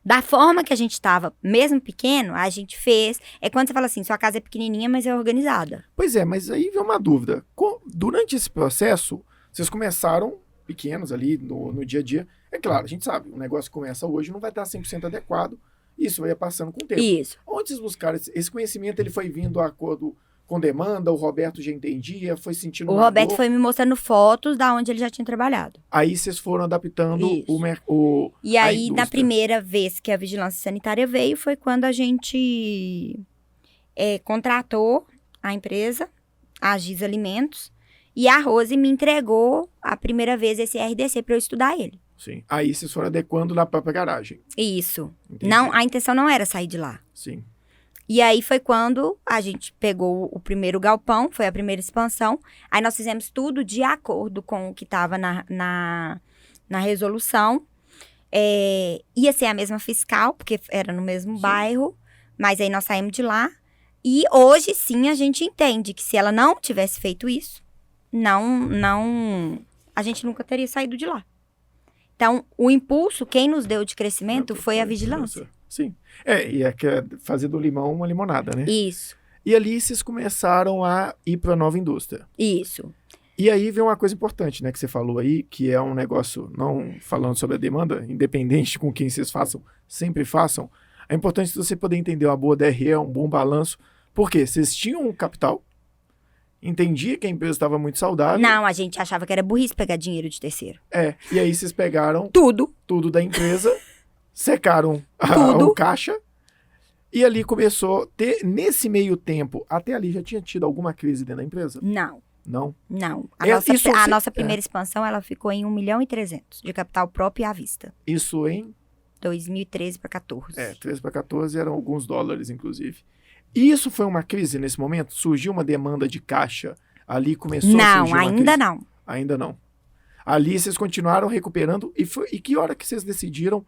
Da forma que a gente estava, mesmo pequeno, a gente fez. É quando você fala assim, sua casa é pequenininha, mas é organizada.
Pois é, mas aí vem uma dúvida. Durante esse processo, vocês começaram pequenos ali no dia a dia. É claro, a gente sabe, o negócio que começa hoje não vai estar 100% adequado. Isso vai passando com o tempo.
Isso.
Onde vocês buscaram esse conhecimento? Ele foi vindo a acordo com demanda, o Roberto já entendia, foi sentindo
O Roberto foi me mostrando fotos da onde ele já tinha trabalhado.
Aí vocês foram adaptando
E aí, na primeira vez que a vigilância sanitária veio, foi quando a gente contratou a empresa, a Giz Alimentos, e a Rose me entregou a primeira vez esse RDC para eu estudar ele.
Sim. Aí vocês foram adequando na própria garagem.
Isso.
Entendi.
Não, a intenção não era sair de lá.
Sim.
E aí foi quando a gente pegou o primeiro galpão, foi a primeira expansão. Aí nós fizemos tudo de acordo com o que estava na resolução. Ia ser a mesma fiscal, porque era no mesmo bairro, mas aí nós saímos de lá. E hoje sim a gente entende que se ela não tivesse feito isso, a gente nunca teria saído de lá. Então, o impulso, quem nos deu de crescimento foi a vigilância.
Sim. E fazer do limão uma limonada, né?
Isso.
E ali vocês começaram a ir para a nova indústria.
Isso.
E aí vem uma coisa importante, né, que você falou aí, que é um negócio, não falando sobre a demanda, independente com quem vocês façam, sempre façam, é importante você poder entender uma boa DRE, um bom balanço, porque vocês tinham um capital, entendia que a empresa estava muito saudável.
Não, a gente achava que era burrice pegar dinheiro de terceiro.
E aí vocês pegaram
tudo
da empresa, secaram o caixa, e ali começou a ter, nesse meio tempo, até ali já tinha tido alguma crise dentro da empresa?
Não.
Não?
Não. A nossa primeira expansão, ela ficou em 1.300.000 de capital próprio e à vista.
Isso em?
2013 para 14.
13 para 14 eram alguns dólares, inclusive. E isso foi uma crise nesse momento? Surgiu uma demanda de caixa? Ali começou a surgir uma crise?
Não.
Ainda não. Ali vocês continuaram recuperando. E que hora que vocês decidiram?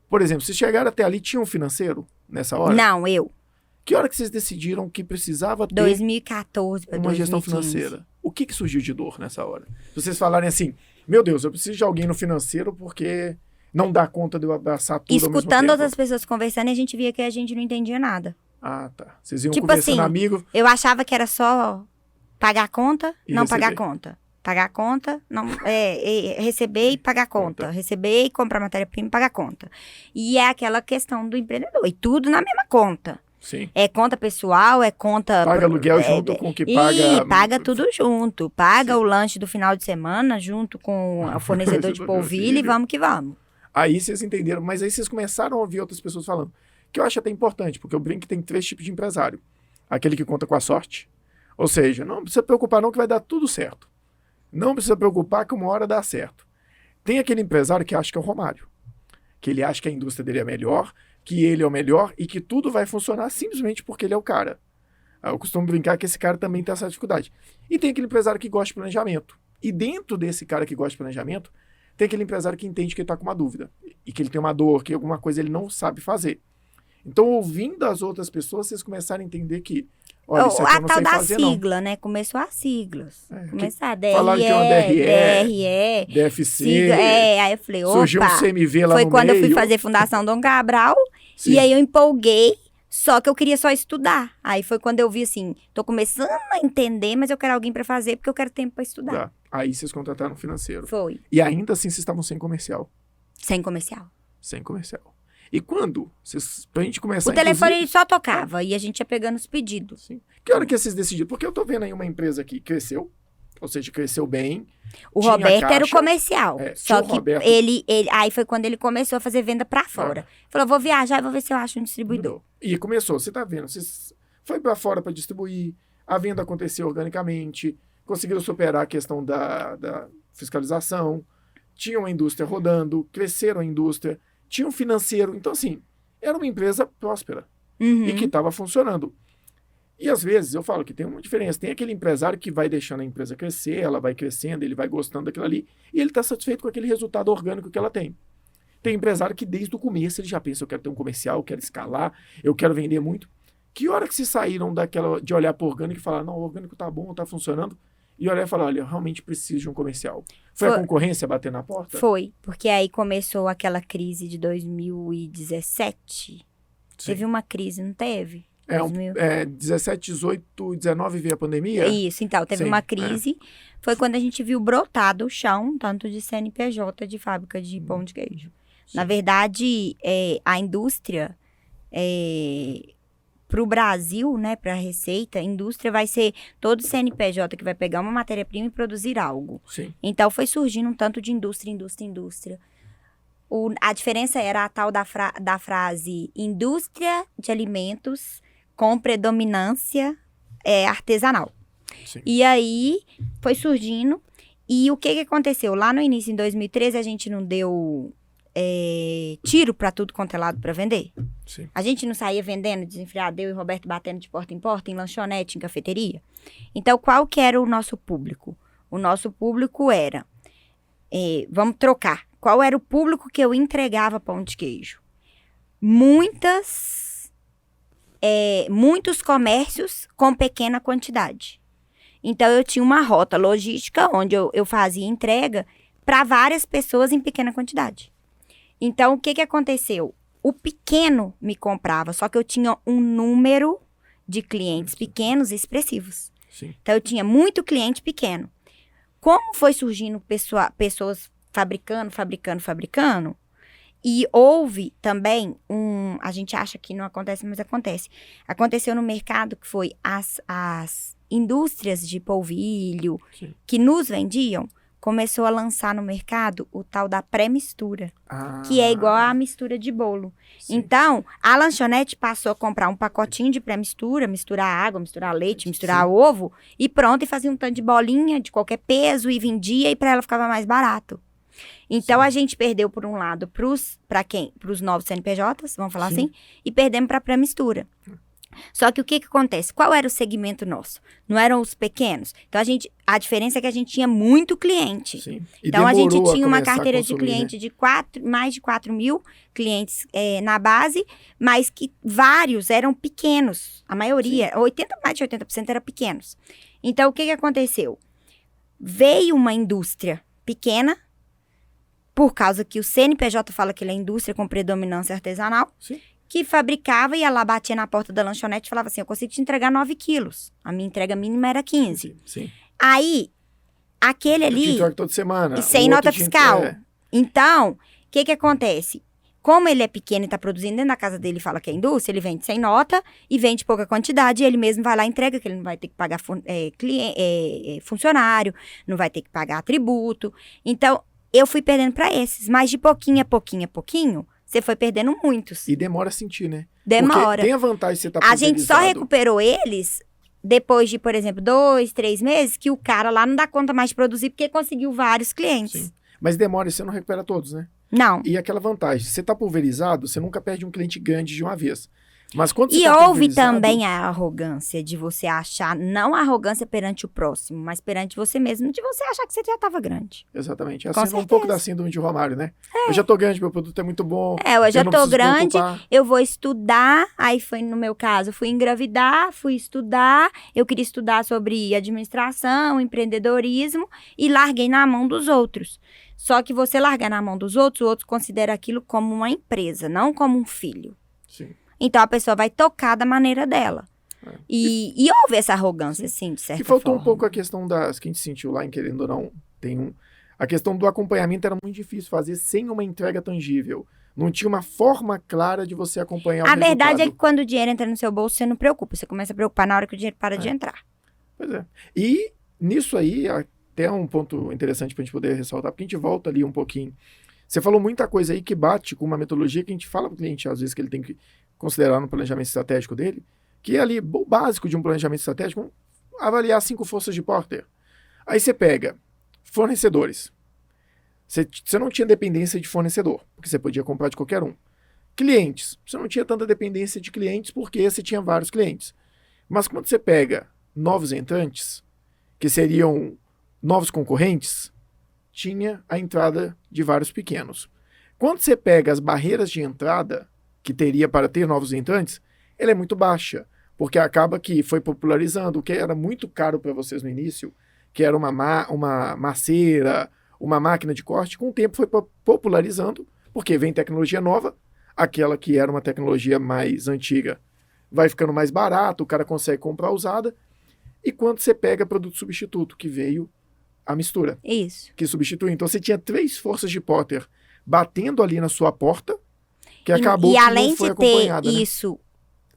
Por exemplo, vocês chegaram até ali, tinha um financeiro nessa hora?
Não, eu.
Que hora que vocês decidiram que precisava ter
2014 para
uma
2015.
gestão financeira? O que surgiu de dor nessa hora? Se vocês falarem assim, meu Deus, eu preciso de alguém no financeiro porque não dá conta de eu abraçar tudo ao mesmo
Escutando
tempo.
outras pessoas conversando, e a gente via que a gente não entendia nada.
Ah, tá. Vocês iam
Tipo
conversando
assim,
amigo.
Eu achava que era só pagar a conta,
E
não
receber.
pagar a conta. Pagar a conta, não, receber e pagar a conta. Receber e comprar matéria-prima e pagar a conta. E é aquela questão do empreendedor. E tudo na mesma conta.
Sim.
É conta pessoal, é conta...
Paga aluguel junto com o que paga...
paga tudo junto. Paga o lanche do final de semana junto com o fornecedor de polvilho e vamos que vamos.
Aí vocês entenderam, mas aí vocês começaram a ouvir outras pessoas falando. Que eu acho até importante, porque eu brinco que tem 3 tipos de empresário. Aquele que conta com a sorte. Ou seja, não precisa preocupar não que vai dar tudo certo. Não precisa preocupar que uma hora dá certo. Tem aquele empresário que acha que é o Romário. Que ele acha que a indústria dele é melhor, que ele é o melhor e que tudo vai funcionar simplesmente porque ele é o cara. Eu costumo brincar que esse cara também tem essa dificuldade. E tem aquele empresário que gosta de planejamento. E dentro desse cara que gosta de planejamento, tem aquele empresário que entende que ele está com uma dúvida. E que ele tem uma dor, que alguma coisa ele não sabe fazer. Então, ouvindo as outras pessoas, vocês começaram a entender que, olha, isso aqui eu
A
não
tal
sei
da
fazer, não.
sigla, né? Começou as siglas. Começar
falaram que é uma DRE, DFC,
sigla, aí eu falei, opa.
Surgiu um CMV lá
Foi
no
quando
meio.
eu fui fazer Fundação Dom Cabral,
Sim.
e aí eu empolguei, só que eu queria só estudar. Aí foi quando eu vi assim, tô começando a entender, mas eu quero alguém pra fazer, porque eu quero tempo pra estudar.
Tá. Aí vocês contrataram um financeiro.
Foi.
E ainda assim vocês estavam sem comercial.
Sem comercial.
Sem comercial. E quando? Pra gente começar
O telefone
inclusive-
ele só tocava e a gente ia pegando os pedidos.
Sim. Que hora que vocês decidiram? Porque eu tô vendo aí uma empresa que cresceu, ou seja, cresceu bem.
O
Tinha
Roberto era o
caixa.
comercial.
Tinha
Só
o
que
Roberto.
aí foi quando ele começou a fazer venda pra fora. Falou, vou viajar e vou ver se eu acho um distribuidor.
E começou, você tá vendo, vocês foi para fora para distribuir, a venda aconteceu organicamente, conseguiram superar a questão da fiscalização, tinham a indústria rodando, cresceram a indústria, tinha um financeiro, então assim, era uma empresa próspera
Uhum.
e que estava funcionando. E às vezes eu falo que tem uma diferença, tem aquele empresário que vai deixando a empresa crescer, ela vai crescendo, ele vai gostando daquilo ali, e ele está satisfeito com aquele resultado orgânico que ela tem. Tem empresário que desde o começo ele já pensa, eu quero ter um comercial, eu quero escalar, eu quero vender muito. Que hora que vocês saíram daquela de olhar para o orgânico e falar, não, o orgânico tá bom, tá funcionando, e olhar e falar, olha, eu realmente preciso de um comercial. Foi a concorrência bater na porta?
Foi, porque aí começou aquela crise de 2017.
Sim.
Teve uma crise, não teve?
17, 18, 19 veio a pandemia?
Isso, então, teve
Sim,
uma crise. Foi quando a gente viu brotar do chão, tanto de CNPJ de fábrica de pão de queijo.
Sim.
Na verdade, a indústria, para o Brasil, né, para a Receita, a indústria vai ser todo CNPJ que vai pegar uma matéria-prima e produzir algo.
Sim.
Então, foi surgindo um tanto de indústria. A diferença era a tal da frase indústria de alimentos com predominância artesanal.
Sim.
E aí, foi surgindo. E o que aconteceu? Lá no início, em 2013, a gente não deu tiro para tudo quanto é lado para vender.
Sim.
A gente não saía vendendo desenfreado, eu e o Roberto batendo de porta em lanchonete, em cafeteria. Então, qual que era o nosso público? O nosso público era... vamos trocar. Qual era o público que eu entregava pão de queijo? Muitos comércios com pequena quantidade. Então, eu tinha uma rota logística onde eu fazia entrega para várias pessoas em pequena quantidade. Então, o que aconteceu? O pequeno me comprava, só que eu tinha um número de clientes pequenos expressivos.
Sim.
Então, eu tinha muito cliente pequeno. Como foi surgindo pessoas fabricando, e houve também a gente acha que não acontece, mas acontece. Aconteceu no mercado que foi as indústrias de polvilho,
Sim.
que nos vendiam, começou a lançar no mercado o tal da pré-mistura, que é igual à mistura de bolo.
Sim.
Então, a lanchonete passou a comprar um pacotinho de pré-mistura, misturar água, misturar leite, misturar
Sim.
ovo, e pronto, e fazia um tanto de bolinha de qualquer peso e vendia, e para ela ficava mais barato. Então,
Sim.
a gente perdeu, por um lado, pros novos CNPJs, vamos falar
Sim.
assim, e perdemos para a pré-mistura. Só que o que acontece? Qual era o segmento nosso? Não eram os pequenos? Então, a diferença é que a gente tinha muito cliente.
Sim. E
Então, a gente
demorou
tinha uma
começar a
carteira de
consumir,
cliente de mais de 4 mil clientes na base, mas que vários eram pequenos. A maioria, mais de 80% eram pequenos. Então, o que aconteceu? Veio uma indústria pequena, por causa que o CNPJ fala que ele é indústria com predominância artesanal,
Sim.
que fabricava, ia lá, batia na porta da lanchonete e falava assim, eu consigo te entregar 9 quilos. A minha entrega mínima era 15.
Sim.
Aí, aquele
Eu te
ali,
entrego toda semana.
e sem nota fiscal. Então, o que acontece? Como ele é pequeno e está produzindo dentro da casa dele e fala que é indústria, ele vende sem nota e vende pouca quantidade, e ele mesmo vai lá e entrega, que ele não vai ter que pagar funcionário, não vai ter que pagar tributo. Então, eu fui perdendo para esses, mas de pouquinho a pouquinho, você foi perdendo muitos.
E demora a sentir, né?
Demora.
Porque tem a vantagem de você estar
A gente só recuperou eles depois de, por exemplo, 2, 3 meses, que o cara lá não dá conta mais de produzir, porque conseguiu vários clientes.
Sim. Mas demora e você não recupera todos, né?
Não.
E aquela vantagem, você tá pulverizado, você nunca perde um cliente grande de uma vez. Mas quando você
E
tá
houve
pulverizado,
também a arrogância de você achar, não a arrogância perante o próximo, mas perante você mesmo, de você achar que você já estava grande.
Exatamente. É
Com
assim, um pouco
certeza.
da síndrome de Romário, né? Eu já tô grande, meu produto é muito bom.
Eu já
não
tô
preciso
grande,
preocupar.
eu vou estudar, aí foi no meu caso, fui engravidar, fui estudar, eu queria estudar sobre administração, empreendedorismo e larguei na mão dos outros. Só que você largar na mão dos outros, o outro considera aquilo como uma empresa, não como um filho.
Sim.
Então a pessoa vai tocar da maneira dela.
É.
E houve essa arrogância, sim, de certa
Que faltou
forma.
um pouco a questão das que a gente sentiu lá em Querendo ou Não. A questão do acompanhamento era muito difícil fazer sem uma entrega tangível. Não tinha uma forma clara de você acompanhar o
A
resultado.
verdade é que quando o dinheiro entra no seu bolso, você não preocupa. Você começa a preocupar na hora que o dinheiro para de entrar.
Pois é. E nisso aí, até um ponto interessante para a gente poder ressaltar, porque a gente volta ali um pouquinho. Você falou muita coisa aí que bate com uma metodologia que a gente fala para o cliente, às vezes, que ele tem que considerar no planejamento estratégico dele, que é ali o básico de um planejamento estratégico, avaliar 5 forças de Porter. Aí você pega fornecedores. Você não tinha dependência de fornecedor, porque você podia comprar de qualquer um. Clientes. Você não tinha tanta dependência de clientes, porque você tinha vários clientes. Mas quando você pega novos entrantes, que seriam novos concorrentes, tinha a entrada de vários pequenos. Quando você pega as barreiras de entrada que teria para ter novos entrantes, ela é muito baixa, porque acaba que foi popularizando o que era muito caro para vocês no início, que era uma maceira, uma máquina de corte, com o tempo foi popularizando, porque vem tecnologia nova, aquela que era uma tecnologia mais antiga vai ficando mais barato, o cara consegue comprar usada, e quando você pega produto substituto, que veio a mistura,
Isso.
que substitui. Então você tinha 3 forças de Porter batendo ali na sua porta, que acabou
E
que
além
não foi
de ter
acompanhada, né?
isso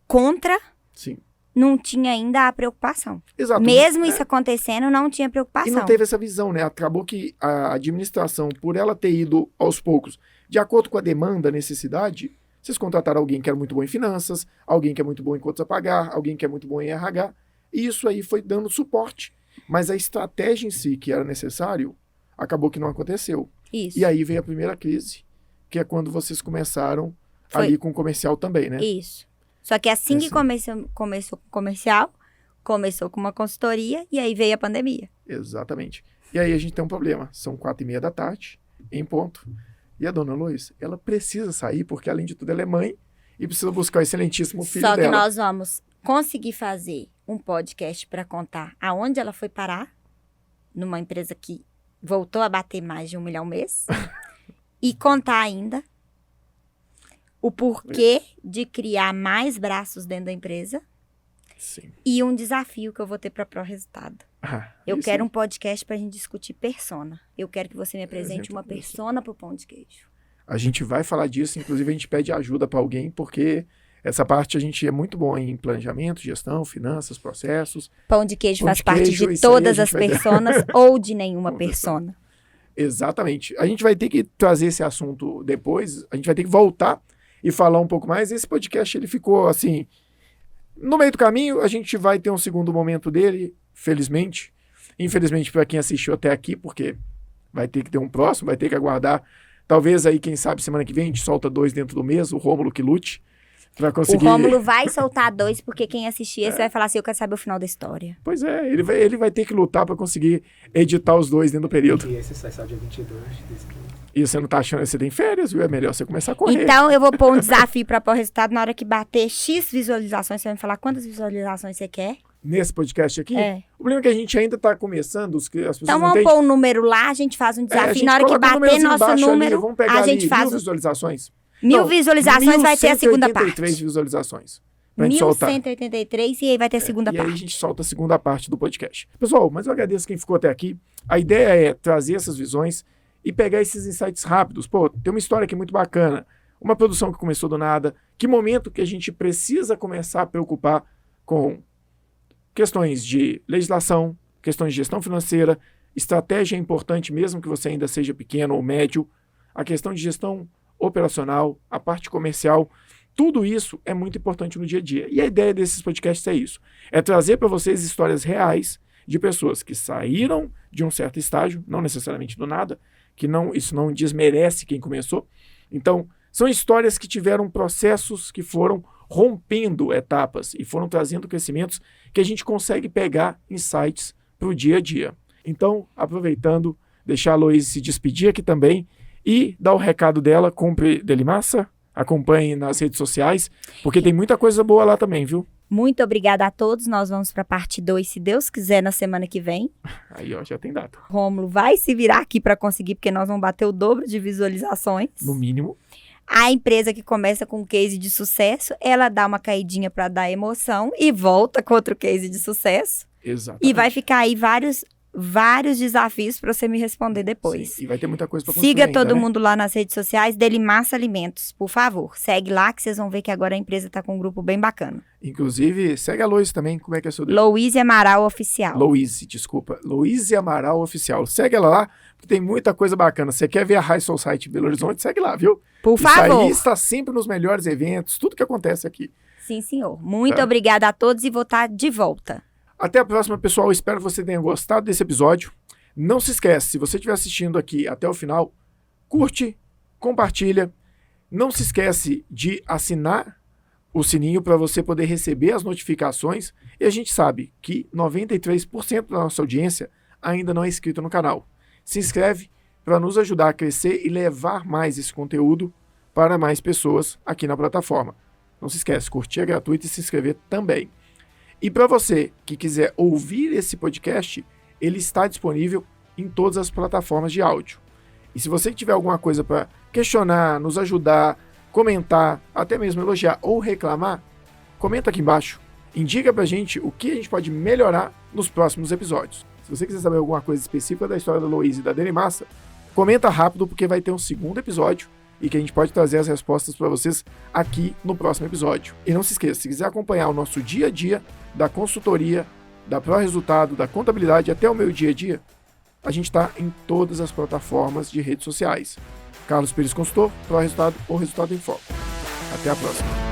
contra,
Sim.
não tinha ainda a preocupação.
Exato.
Mesmo isso acontecendo, não tinha
E
preocupação.
não teve essa visão, né? Acabou que a administração, por ela ter ido aos poucos, de acordo com a demanda, a necessidade, vocês contrataram alguém que era muito bom em finanças, alguém que é muito bom em contas a pagar, alguém que é muito bom em RH, e isso aí foi dando suporte. Mas a estratégia em si, que era necessário, acabou que não aconteceu.
Isso.
E aí veio a primeira crise, que é quando vocês começaram
Foi.
ali com o comercial também, né?
Isso. Só que assim
É
que
assim.
começou com o comercial, começou com uma consultoria e aí veio a pandemia.
Exatamente. E aí a gente tem um problema. São 4:30 da tarde, em ponto. E a dona Lois, ela precisa sair, porque além de tudo ela é mãe e precisa buscar o excelentíssimo filho
Só que
dela.
nós vamos conseguir fazer um podcast para contar aonde ela foi parar, numa empresa que voltou a bater mais de 1 milhão mês, e contar ainda o porquê de criar mais braços dentro da empresa
Sim.
e um desafio que eu vou ter para Pro Resultado. Eu
Isso
quero
aí.
um podcast para a gente discutir persona. Eu quero que você me apresente
Exemplo
uma
disso.
persona pro Pão de Queijo.
A gente vai falar disso, inclusive a gente pede ajuda para alguém, porque essa parte a gente é muito bom em planejamento, gestão, finanças, processos.
Pão de Queijo
Pão
faz
de
parte
queijo,
de
isso aí a
todas
gente
as
vai ter.
personas ou de nenhuma
Uma persona.
persona.
Exatamente. A gente vai ter que trazer esse assunto depois, a gente vai ter que voltar e falar um pouco mais. Esse podcast ele ficou assim, no meio do caminho, a gente vai ter um segundo momento dele, felizmente. Infelizmente para quem assistiu até aqui, porque vai ter que ter um próximo, vai ter que aguardar. Talvez aí, quem sabe, semana que vem a gente solta 2 dentro do mês, o Rômulo que lute. Pra conseguir...
O Rômulo vai soltar 2, porque quem assistir esse vai falar assim, eu quero saber o final da história.
Pois é, ele vai ter que lutar pra conseguir editar os 2 dentro do período.
E esse sai só dia 22 desse mês.
E você não tá achando que você tem férias, viu? É melhor você começar a correr.
Então, eu vou pôr um desafio pra pôr o resultado. Na hora que bater X visualizações, você vai me falar quantas visualizações você quer?
Nesse podcast aqui,
É.
o problema é que a gente ainda tá começando, as pessoas
Então,
não
vamos
entendem.
pôr um número lá, a gente faz um
A
desafio.
gente
Na hora que
coloca o
bater
númerozinho
nosso
embaixo ali,
número,
vamos pegar
a gente
ali,
faz
1.000 visualizações.
1.000
Não,
visualizações, vai ter a segunda
1183
parte.
visualizações. Pra gente soltar.
1183 e aí vai ter a segunda
E
parte.
aí a gente solta a segunda parte do podcast. Pessoal, mas eu agradeço quem ficou até aqui. A ideia é trazer essas visões e pegar esses insights rápidos. Pô, tem uma história aqui muito bacana. Uma produção que começou do nada. Que momento que a gente precisa começar a preocupar com questões de legislação, questões de gestão financeira, estratégia é importante mesmo que você ainda seja pequeno ou médio, a questão de gestão operacional, a parte comercial, tudo isso é muito importante no dia a dia. E a ideia desses podcasts é isso, é trazer para vocês histórias reais de pessoas que saíram de um certo estágio, não necessariamente do nada, que isso não desmerece quem começou. Então, são histórias que tiveram processos que foram rompendo etapas e foram trazendo crescimentos que a gente consegue pegar insights para o dia a dia. Então, aproveitando, deixar a Loise se despedir aqui também e dar o recado dela, compre Delimassa, acompanhe nas redes sociais, porque tem muita coisa boa lá também, viu?
Muito obrigada a todos. Nós vamos para a parte 2, se Deus quiser, na semana que vem.
Aí, ó, já tem data.
Rômulo vai se virar aqui para conseguir, porque nós vamos bater o dobro de visualizações.
No mínimo.
A empresa que começa com um case de sucesso, ela dá uma caidinha para dar emoção e volta com outro case de sucesso.
Exatamente.
E vai ficar aí vários desafios para você me responder depois.
Sim, e vai ter muita coisa para construir
Siga
ainda,
todo
né?
mundo lá nas redes sociais, Delimassa Alimentos, por favor. Segue lá que vocês vão ver que agora a empresa está com um grupo bem bacana.
Inclusive, segue a Loise também, como é que é o seu...
Louise Amaral Oficial.
Loise, desculpa. Loise Amaral Oficial. Segue ela lá, porque tem muita coisa bacana. Você quer ver a High Society Belo Horizonte? Segue lá, viu?
Por
Isso
favor.
aí está sempre nos melhores eventos, tudo que acontece aqui.
Sim, senhor. Muito
Tá.
obrigada a todos e vou estar de volta.
Até a próxima, pessoal. Espero que você tenha gostado desse episódio. Não se esquece, se você estiver assistindo aqui até o final, curte, compartilha. Não se esquece de assinar o sininho para você poder receber as notificações. E a gente sabe que 93% da nossa audiência ainda não é inscrito no canal. Se inscreve para nos ajudar a crescer e levar mais esse conteúdo para mais pessoas aqui na plataforma. Não se esquece, curtir é gratuito e se inscrever também. E para você que quiser ouvir esse podcast, ele está disponível em todas as plataformas de áudio. E se você tiver alguma coisa para questionar, nos ajudar, comentar, até mesmo elogiar ou reclamar, comenta aqui embaixo. Indica pra gente o que a gente pode melhorar nos próximos episódios. Se você quiser saber alguma coisa específica da história da Loise e da Delimassa, comenta rápido porque vai ter um segundo episódio e que a gente pode trazer as respostas para vocês aqui no próximo episódio. E não se esqueça, se quiser acompanhar o nosso dia a dia da consultoria, da Pro Resultado, da contabilidade, até o meu dia a dia, a gente está em todas as plataformas de redes sociais. Carlos Pires Consultor, Pro Resultado ou Resultado em Foco. Até a próxima.